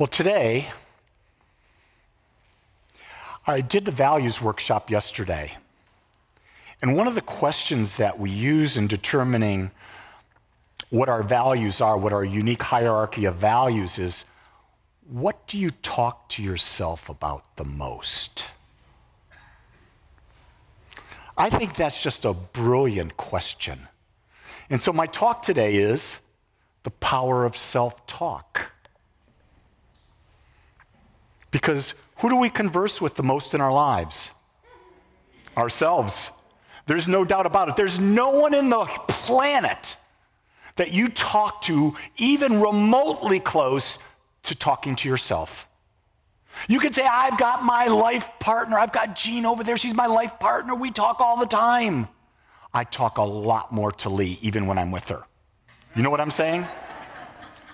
Well, today, I did the values workshop yesterday. And one of the questions that we use in determining what our values are, what our unique hierarchy of values is, what do you talk to yourself about the most? I think that's just a brilliant question. And so my talk today is the power of self-talk. Because who do we converse with the most in our lives? Ourselves. There's no doubt about it. There's no one in the planet that you talk to even remotely close to talking to yourself. You could say, I've got my life partner. I've got Jean over there. She's my life partner. We talk all the time. I talk a lot more to Lee even when I'm with her. You know what I'm saying?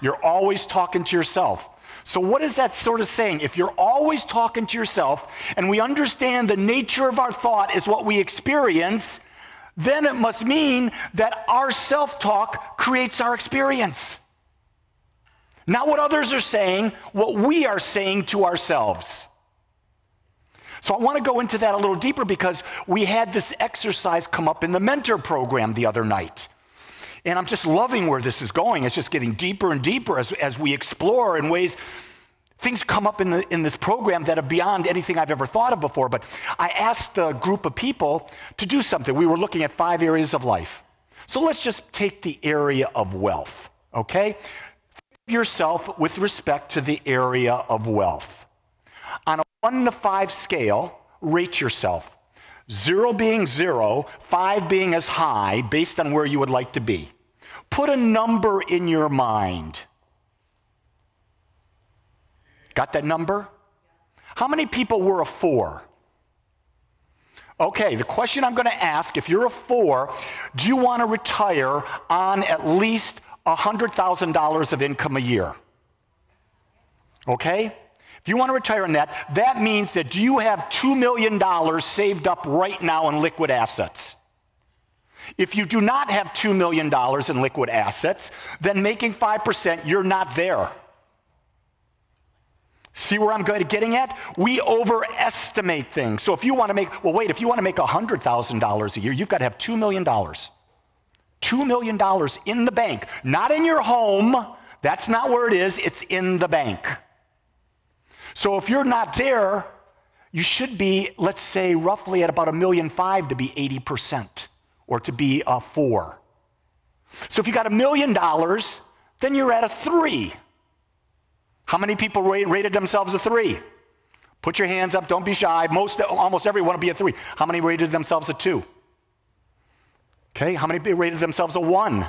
You're always talking to yourself. So what is that sort of saying? If you're always talking to yourself and we understand the nature of our thought is what we experience, then it must mean that our self-talk creates our experience. Not what others are saying, what we are saying to ourselves. So I want to go into that a little deeper because we had this exercise come up in the mentor program the other night. And I'm just loving where this is going. It's just getting deeper and deeper as we explore in ways. Things come up in this program that are beyond anything I've ever thought of before. But I asked a group of people to do something. We were looking at 5 areas of life. So let's just take the area of wealth, okay? Think of yourself with respect to the area of wealth. On a 1 to 5 scale, rate yourself. 0 being 0, 5 being as high based on where you would like to be. Put a number in your mind. Got that number? How many people were a 4? Okay, the question I'm going to ask, if you're a 4, do you want to retire on at least $100,000 of income a year? Okay? If you want to retire on that, that means that do you have $2 million saved up right now in liquid assets? If you do not have $2 million in liquid assets, then making 5%, you're not there. See where I'm getting at? We overestimate things. So if you want to make, if you want to make $100,000 a year, you've got to have $2 million. $2 million in the bank, not in your home. That's not where it is. It's in the bank. So if you're not there, you should be, let's say, roughly at about $1.5 million to be 80%. Or to be a 4. So if you got $1 million, then you're at a 3. How many people rated themselves a 3? Put your hands up, don't be shy. Almost everyone will be a 3. How many rated themselves a 2? Okay, how many rated themselves a 1?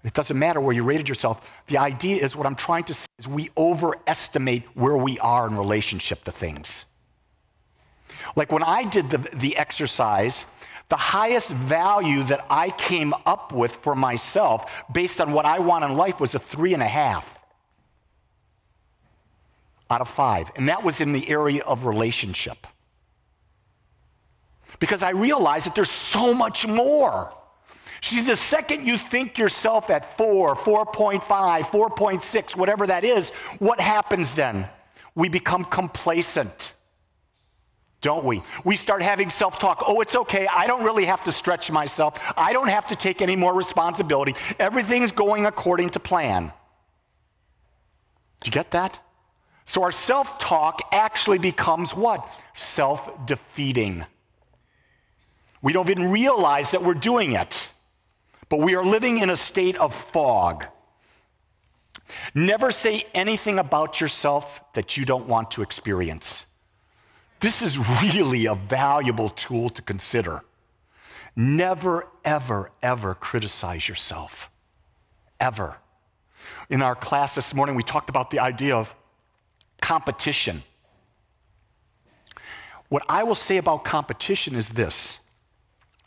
It doesn't matter where you rated yourself. The idea is, what I'm trying to say is we overestimate where we are in relationship to things. Like when I did the exercise, the highest value that I came up with for myself based on what I want in life was a 3.5 out of 5. And that was in the area of relationship. Because I realized that there's so much more. See, the second you think yourself at 4, 4.5, 4.6, whatever that is, what happens then? We become complacent. Don't we? We start having self-talk. Oh, it's okay. I don't really have to stretch myself. I don't have to take any more responsibility. Everything's going according to plan. Do you get that? So our self-talk actually becomes what? Self-defeating. We don't even realize that we're doing it, but we are living in a state of fog. Never say anything about yourself that you don't want to experience. This is really a valuable tool to consider. Never, ever, ever criticize yourself. Ever. In our class this morning, we talked about the idea of competition. What I will say about competition is this.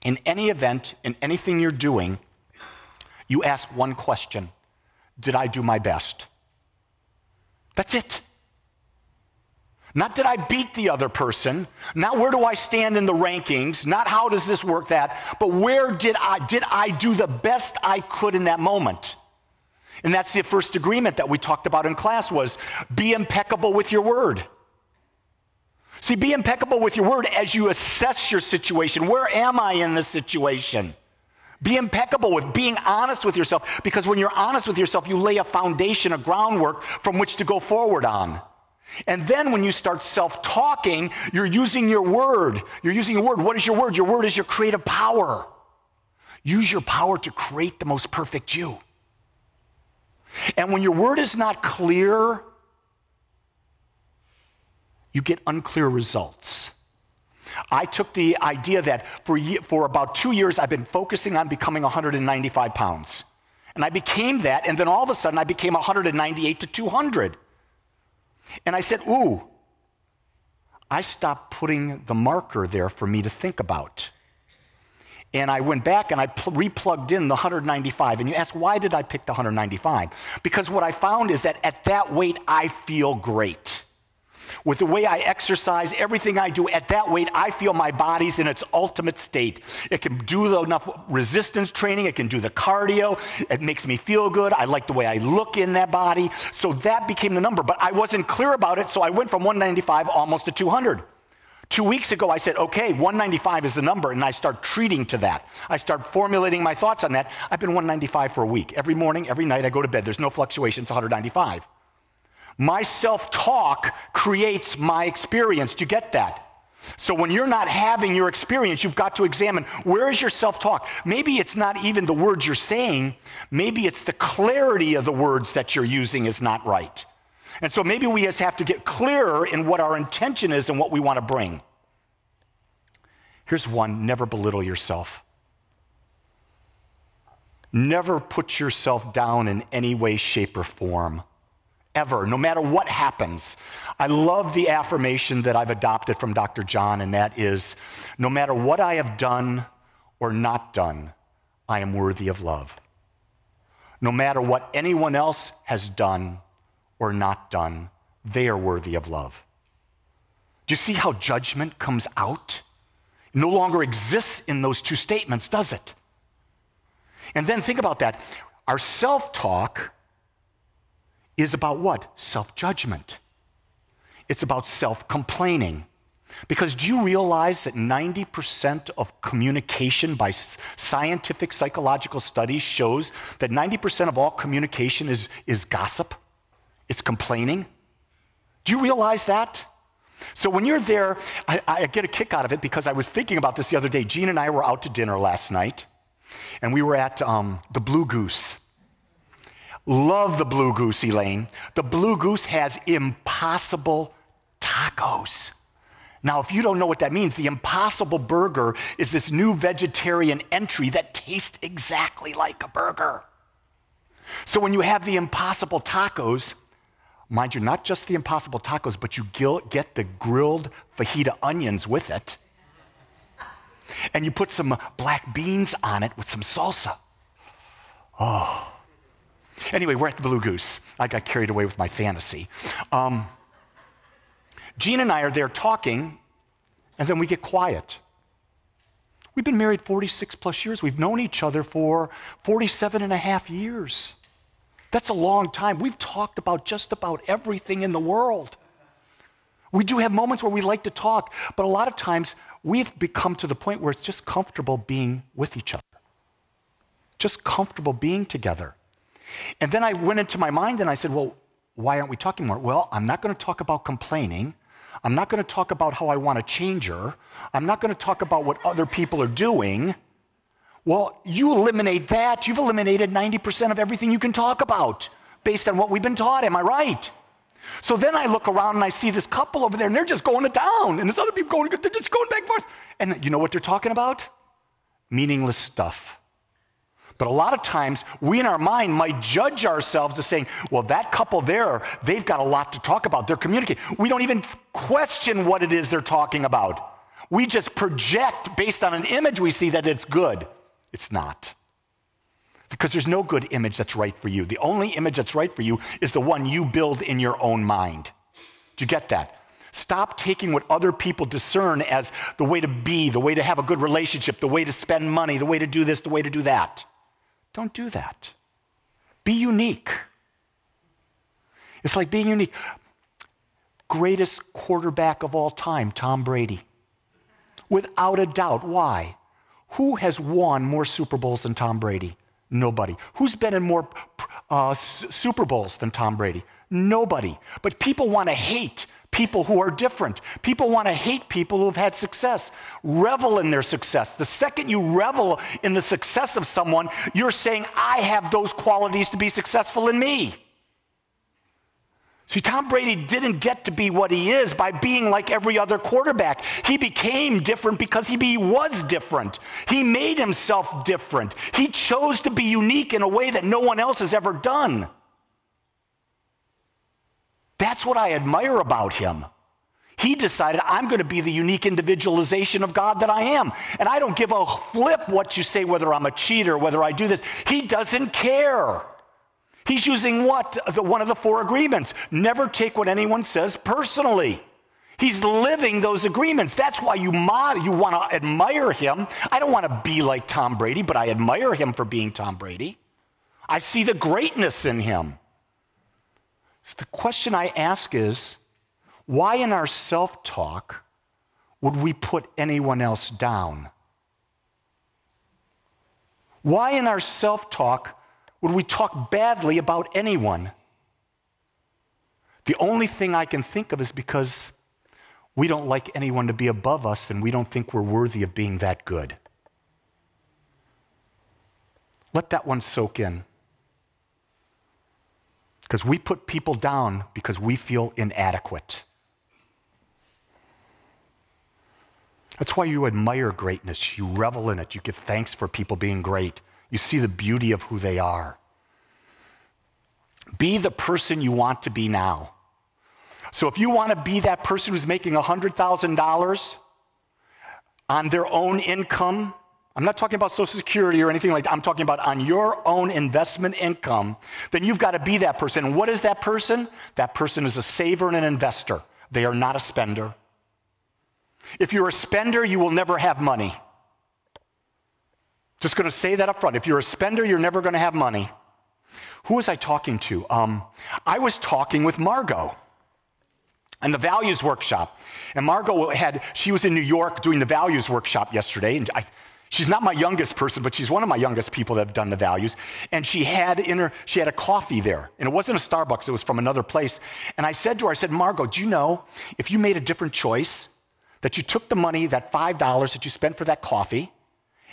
In any event, in anything you're doing, you ask one question. Did I do my best? That's it. Not did I beat the other person, not where do I stand in the rankings, not how does this work that, but where did I do the best I could in that moment? And that's the first agreement that we talked about in class was be impeccable with your word. See, be impeccable with your word as you assess your situation. Where am I in this situation? Be impeccable with being honest with yourself, because when you're honest with yourself, you lay a foundation, a groundwork from which to go forward on. And then when you start self-talking, you're using your word. You're using your word. What is your word? Your word is your creative power. Use your power to create the most perfect you. And when your word is not clear, you get unclear results. I took the idea that for about 2 years, I've been focusing on becoming 195 pounds. And I became that, and then all of a sudden, I became 198 to 200. And I said, ooh, I stopped putting the marker there for me to think about. And I went back and I replugged in the 195. And you ask, why did I pick the 195? Because what I found is that at that weight, I feel great. With the way I exercise, everything I do, at that weight, I feel my body's in its ultimate state. It can do enough resistance training. It can do the cardio. It makes me feel good. I like the way I look in that body. So that became the number. But I wasn't clear about it, so I went from 195 almost to 200. 2 weeks ago, I said, okay, 195 is the number, and I start treating to that. I start formulating my thoughts on that. I've been 195 for a week. Every morning, every night, I go to bed. There's no fluctuation. It's 195. My self-talk creates my experience. Do you get that? So when you're not having your experience, you've got to examine, where is your self-talk? Maybe it's not even the words you're saying. Maybe it's the clarity of the words that you're using is not right. And so maybe we just have to get clearer in what our intention is and what we want to bring. Here's one: never belittle yourself. Never put yourself down in any way, shape, or form. Ever, no matter what happens. I love the affirmation that I've adopted from Dr. John, and that is, no matter what I have done or not done, I am worthy of love. No matter what anyone else has done or not done, they are worthy of love. Do you see how judgment comes out? It no longer exists in those two statements, does it? And then think about that. Our self-talk is about what? Self-judgment. It's about self-complaining. Because do you realize that 90% of communication by scientific psychological studies shows that 90% of all communication is gossip? It's complaining. Do you realize that? So when you're there, I get a kick out of it because I was thinking about this the other day. Jean and I were out to dinner last night, and we were at the Blue Goose. Love the Blue Goose, Elaine. The Blue Goose has Impossible tacos. Now, if you don't know what that means, the Impossible Burger is this new vegetarian entry that tastes exactly like a burger. So when you have the Impossible tacos, mind you, not just the Impossible tacos, but you get the grilled fajita onions with it. And you put some black beans on it with some salsa. Oh. Anyway, we're at the Blue Goose. I got carried away with my fantasy. Jean and I are there talking, and then we get quiet. We've been married 46 plus years. We've known each other for 47 and a half years. That's a long time. We've talked about just about everything in the world. We do have moments where we like to talk, but a lot of times we've become to the point where it's just comfortable being with each other. Just comfortable being together. And then I went into my mind and I said, well, why aren't we talking more? Well, I'm not going to talk about complaining. I'm not going to talk about how I want to change her. I'm not going to talk about what other people are doing. Well, you eliminate that. You've eliminated 90% of everything you can talk about based on what we've been taught. Am I right? So then I look around and I see this couple over there and they're just going to town. And there's other people they're just going back and forth. And you know what they're talking about? Meaningless stuff. But a lot of times, we in our mind might judge ourselves as saying, well, that couple there, they've got a lot to talk about. They're communicating. We don't even question what it is they're talking about. We just project based on an image we see that it's good. It's not. Because there's no good image that's right for you. The only image that's right for you is the one you build in your own mind. Do you get that? Stop taking what other people discern as the way to be, the way to have a good relationship, the way to spend money, the way to do this, the way to do that. Don't do that. Be unique. It's like being unique. Greatest quarterback of all time, Tom Brady. Without a doubt. Why? Who has won more Super Bowls than Tom Brady? Nobody. Who's been in more Super Bowls than Tom Brady? Nobody. But people want to hate people who are different. People want to hate people who have had success. Revel in their success. The second you revel in the success of someone, you're saying, I have those qualities to be successful in me. See, Tom Brady didn't get to be what he is by being like every other quarterback. He became different because he was different. He made himself different. He chose to be unique in a way that no one else has ever done. That's what I admire about him. He decided, I'm going to be the unique individualization of God that I am. And I don't give a flip what you say, whether I'm a cheater, whether I do this. He doesn't care. He's using what? One of the 4 agreements. Never take what anyone says personally. He's living those agreements. That's why you want to admire him. I don't want to be like Tom Brady, but I admire him for being Tom Brady. I see the greatness in him. So the question I ask is, why in our self-talk would we put anyone else down? Why in our self-talk would we talk badly about anyone? The only thing I can think of is because we don't like anyone to be above us and we don't think we're worthy of being that good. Let that one soak in. Because we put people down because we feel inadequate. That's why you admire greatness. You revel in it. You give thanks for people being great. You see the beauty of who they are. Be the person you want to be now. So if you want to be that person who's making $100,000 on their own income, I'm not talking about Social Security or anything like that. I'm talking about on your own investment income, then you've got to be that person. And what is that person? That person is a saver and an investor. They are not a spender. If you're a spender, you will never have money. Just going to say that up front. If you're a spender, you're never going to have money. Who was I talking to? I was talking with Margot and the values workshop. And Margot she was in New York doing the values workshop yesterday. And she's not my youngest person, but she's one of my youngest people that have done the values. And she had a coffee there. And it wasn't a Starbucks, it was from another place. And I said to her, Margot, do you know if you made a different choice, that you took the money, that $5 that you spent for that coffee,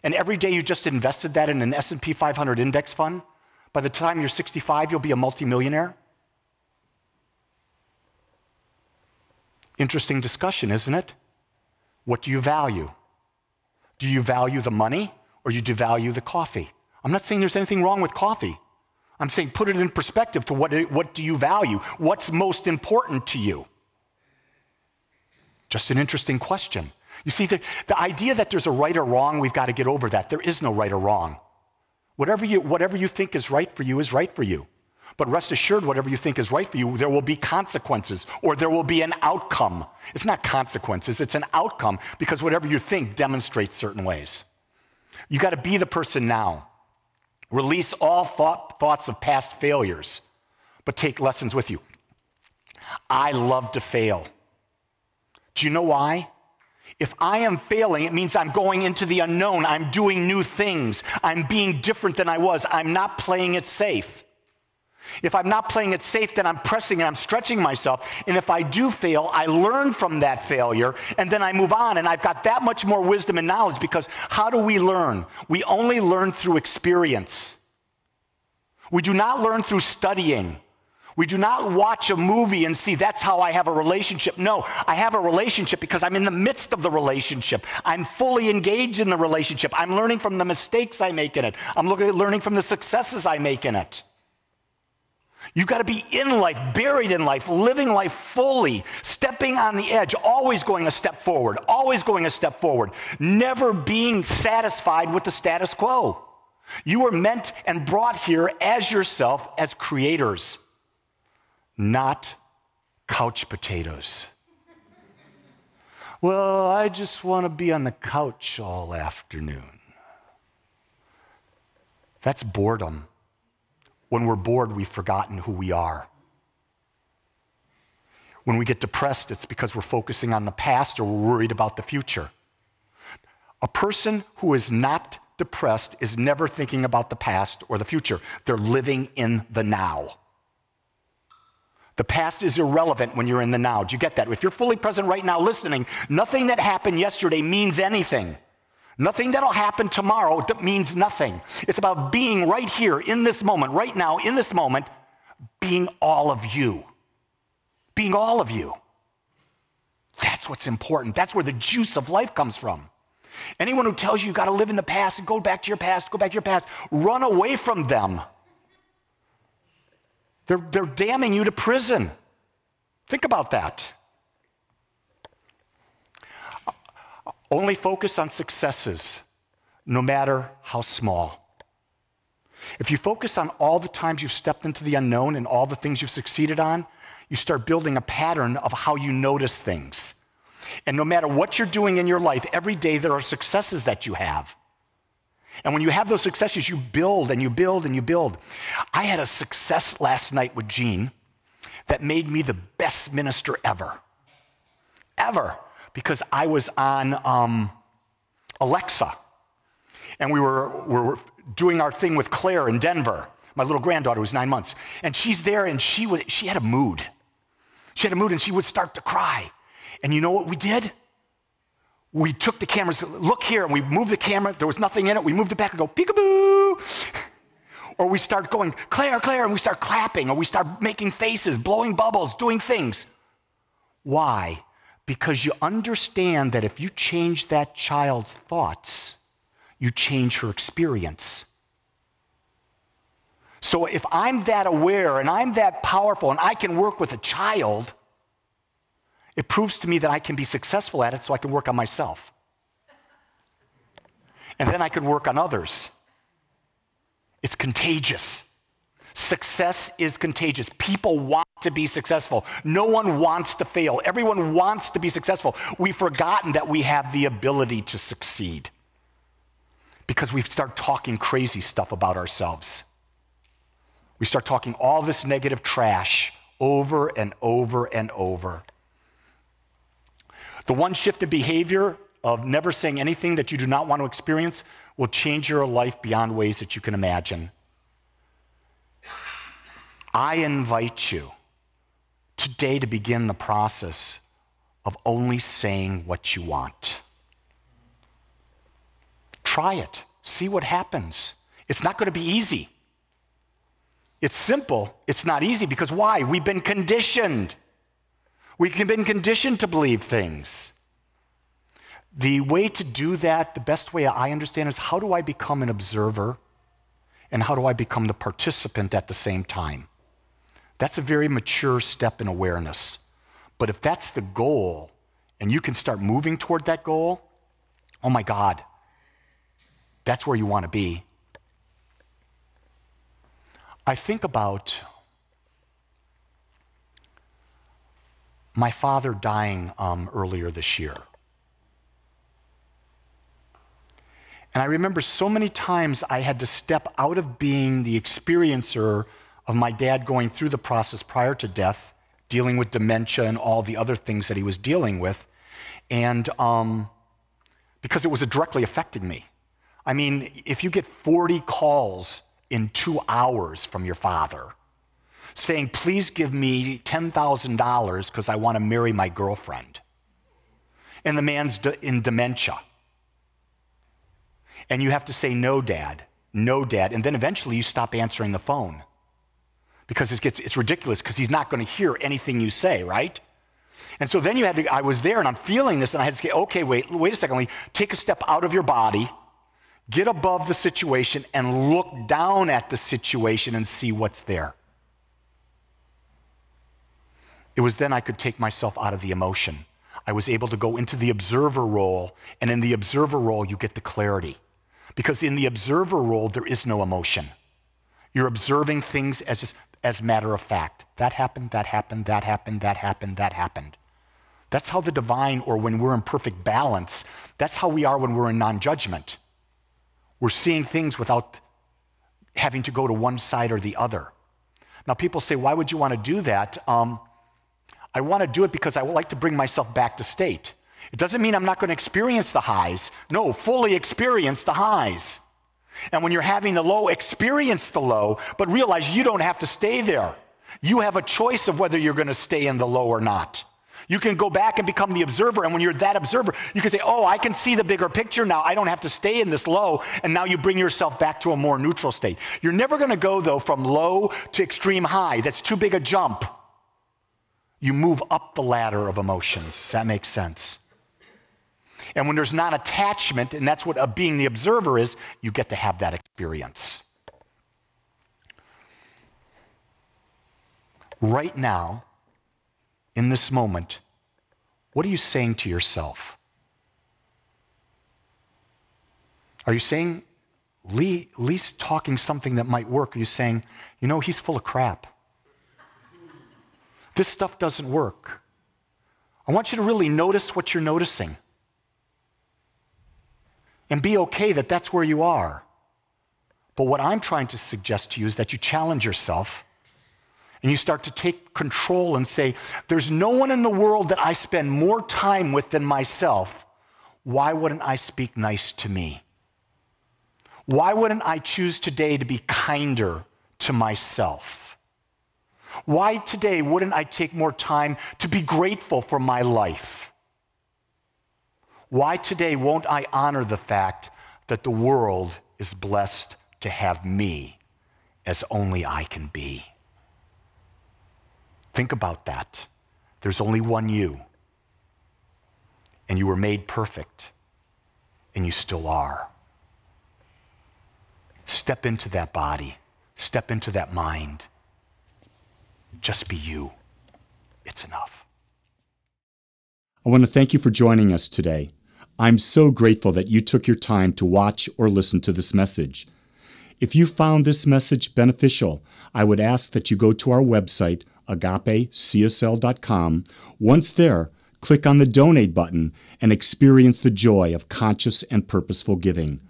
and every day you just invested that in an S&P 500 index fund, by the time you're 65, you'll be a multimillionaire? Interesting discussion, isn't it? What do you value? Do you value the money or do you value the coffee? I'm not saying there's anything wrong with coffee. I'm saying put it in perspective to what do you value? What's most important to you? Just an interesting question. You see, the idea that there's a right or wrong, we've got to get over that. There is no right or wrong. Whatever you think is right for you is right for you. But rest assured, whatever you think is right for you, there will be consequences or there will be an outcome. It's not consequences, it's an outcome because whatever you think demonstrates certain ways. You got to be the person now. Release all thoughts of past failures, but take lessons with you. I love to fail. Do you know why? If I am failing, it means I'm going into the unknown. I'm doing new things. I'm being different than I was. I'm not playing it safe. If I'm not playing it safe, then I'm pressing and I'm stretching myself. And if I do fail, I learn from that failure, and then I move on. And I've got that much more wisdom and knowledge because how do we learn? We only learn through experience. We do not learn through studying. We do not watch a movie and see that's how I have a relationship. No, I have a relationship because I'm in the midst of the relationship. I'm fully engaged in the relationship. I'm learning from the mistakes I make in it. I'm learning from the successes I make in it. You've got to be in life, buried in life, living life fully, stepping on the edge, always going a step forward, always going a step forward, never being satisfied with the status quo. You were meant and brought here as yourself, as creators, not couch potatoes. Well, I just want to be on the couch all afternoon. That's boredom. When we're bored, we've forgotten who we are. When we get depressed, it's because we're focusing on the past or we're worried about the future. A person who is not depressed is never thinking about the past or the future. They're living in the now. The past is irrelevant when you're in the now. Do you get that? If you're fully present right now listening, nothing that happened yesterday means anything. Nothing that'll happen tomorrow means nothing. It's about being right here in this moment, right now, in this moment, being all of you. Being all of you. That's what's important. That's where the juice of life comes from. Anyone who tells you got to live in the past and go back to your past, run away from them. They're damning you to prison. Think about that. Only focus on successes, no matter how small. If you focus on all the times you've stepped into the unknown and all the things you've succeeded on, you start building a pattern of how you notice things. And no matter what you're doing in your life, every day there are successes that you have. And when you have those successes, you build and you build and you build. I had a success last night with Gene that made me the best minister ever. Ever. Because I was on Alexa. And we were doing our thing with Claire in Denver, my little granddaughter who's 9 months. And she's there and she had a mood. She had a mood and she would start to cry. And you know what we did? We took the cameras, look here, and we moved the camera. There was nothing in it. We moved it back and go, peekaboo. Or we start going, Claire, Claire, and we start clapping, or we start making faces, blowing bubbles, doing things. Why? Because you understand that if you change that child's thoughts, you change her experience. So if I'm that aware and I'm that powerful and I can work with a child, it proves to me that I can be successful at it so I can work on myself. And then I can work on others. It's contagious. Success is contagious. People want to be successful. No one wants to fail. Everyone wants to be successful. We've forgotten that we have the ability to succeed because we start talking crazy stuff about ourselves. We start talking all this negative trash over and over and over. The one shift in behavior of never saying anything that you do not want to experience will change your life beyond ways that you can imagine. I invite you today to begin the process of only saying what you want. Try it. See what happens. It's not going to be easy. It's simple. It's not easy because why? We've been conditioned. We've been conditioned to believe things. The way to do that, the best way I understand is how do I become an observer and how do I become the participant at the same time? That's a very mature step in awareness. But if that's the goal and you can start moving toward that goal, oh my God, that's where you want to be. I think about my father dying earlier this year. And I remember so many times I had to step out of being the experiencer of my dad going through the process prior to death, dealing with dementia and all the other things that he was dealing with, and because it was directly affecting me. I mean, if you get 40 calls in 2 hours from your father, saying, please give me $10,000 because I want to marry my girlfriend. And the man's in dementia. And you have to say, no, Dad, no, Dad. And then eventually you stop answering the phone because it's ridiculous because he's not going to hear anything you say, right? And so then I was there and I'm feeling this and I had to say, okay, wait a second, take a step out of your body, get above the situation and look down at the situation and see what's there. It was then I could take myself out of the emotion. I was able to go into the observer role, and in the observer role, you get the clarity. Because in the observer role, there is no emotion. You're observing things as matter of fact. That happened, that happened, that happened, that happened, that happened. That's how the divine, or when we're in perfect balance, that's how we are when we're in non-judgment. We're seeing things without having to go to one side or the other. Now, people say, why would you want to do that? I want to do it because I would like to bring myself back to state. It doesn't mean I'm not going to experience the highs. No, fully experience the highs. And when you're having the low, experience the low, but realize you don't have to stay there. You have a choice of whether you're going to stay in the low or not. You can go back and become the observer, and when you're that observer, you can say, oh, I can see the bigger picture now. I don't have to stay in this low, and now you bring yourself back to a more neutral state. You're never going to go, though, from low to extreme high. That's too big a jump. You move up the ladder of emotions. Does that make sense? And when there's non-attachment, and that's what being the observer is, you get to have that experience. Right now, in this moment, what are you saying to yourself? Are you saying, Lee's talking something that might work? Are you saying, you know, he's full of crap? This stuff doesn't work. I want you to really notice what you're noticing. And be okay that that's where you are. But what I'm trying to suggest to you is that you challenge yourself and you start to take control and say, there's no one in the world that I spend more time with than myself. Why wouldn't I speak nice to me? Why wouldn't I choose today to be kinder to myself? Why today wouldn't I take more time to be grateful for my life? Why today won't I honor the fact that the world is blessed to have me as only I can be? Think about that. There's only one you. And you were made perfect. And you still are. Step into that body. Step into that mind. Just be you. It's enough. I want to thank you for joining us today. I'm so grateful that you took your time to watch or listen to this message. If you found this message beneficial, I would ask that you go to our website, agapecsl.com. Once there, click on the donate button and experience the joy of conscious and purposeful giving.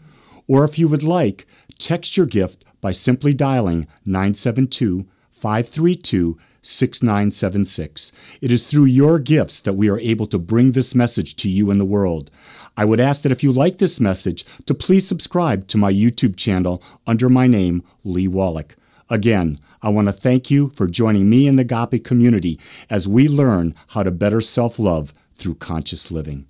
Or if you would like, text your gift by simply dialing 972-532-6976. It is through your gifts that we are able to bring this message to you in the world. I would ask that if you like this message, to please subscribe to my YouTube channel under my name, Lee Wolak. Again, I want to thank you for joining me in the Agape community as we learn how to better self-love through conscious living.